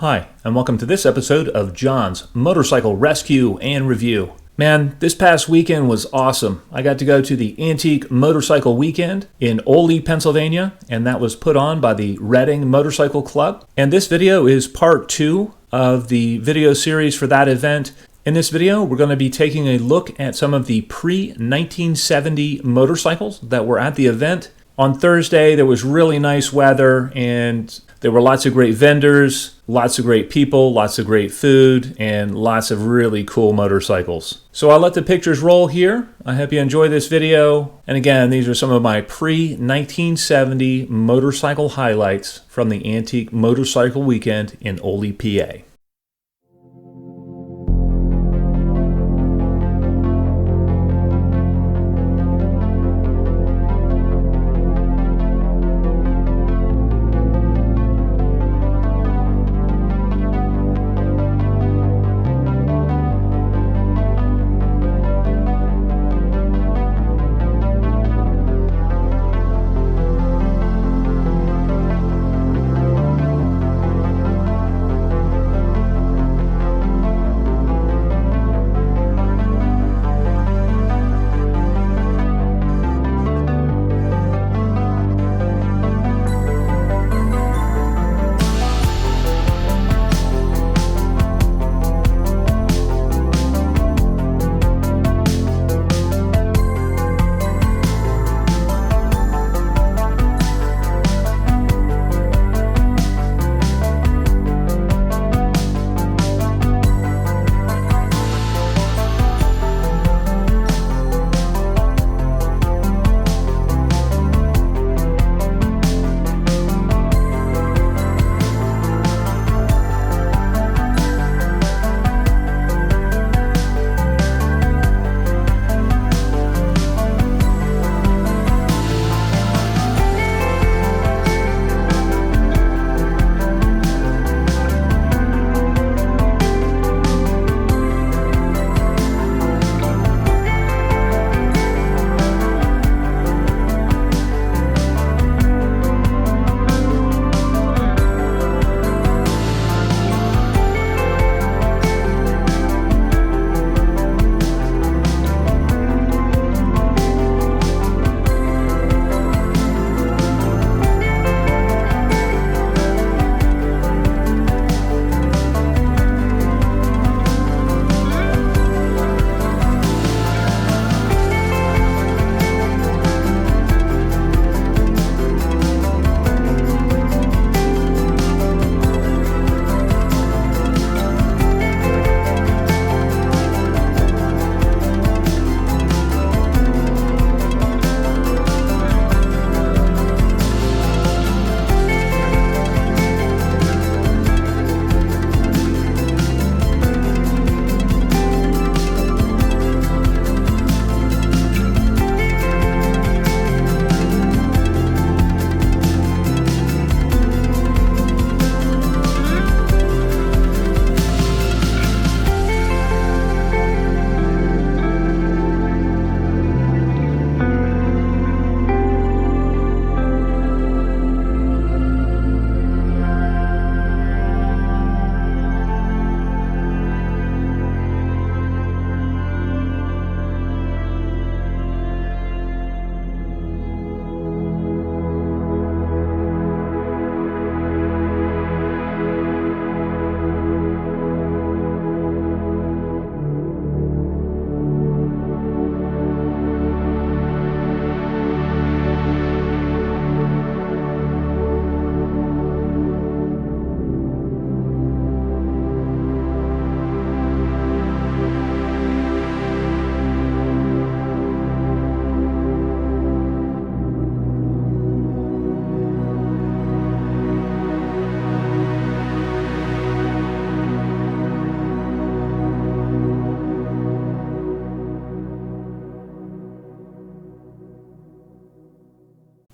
Hi, and welcome to this episode of John's Motorcycle Rescue and Review. Man, this past weekend was awesome. I got to go to the Antique Motorcycle Weekend in Oley, Pennsylvania, and that was put on by the Reading Motorcycle Club. And this video is part 2 of the video series for that event. In this video, we're going to be taking a look at some of the pre-1970 motorcycles that were at the event. On Thursday, there was really nice weather, and there were lots of great vendors, lots of great people, lots of great food, and lots of really cool motorcycles. So I'll let the pictures roll here. I hope you enjoy this video. And again, these are some of my pre-1970 motorcycle highlights from the Antique Motorcycle Weekend in Oley, PA.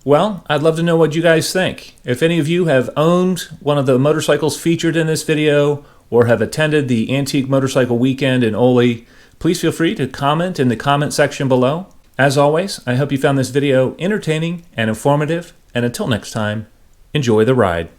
Well, I'd love to know what you guys think. If any of you have owned one of the motorcycles featured in this video or have attended the Antique Motorcycle Weekend in Oley, please feel free to comment in the comment section below. As always, I hope you found this video entertaining and informative, and until next time, enjoy the ride.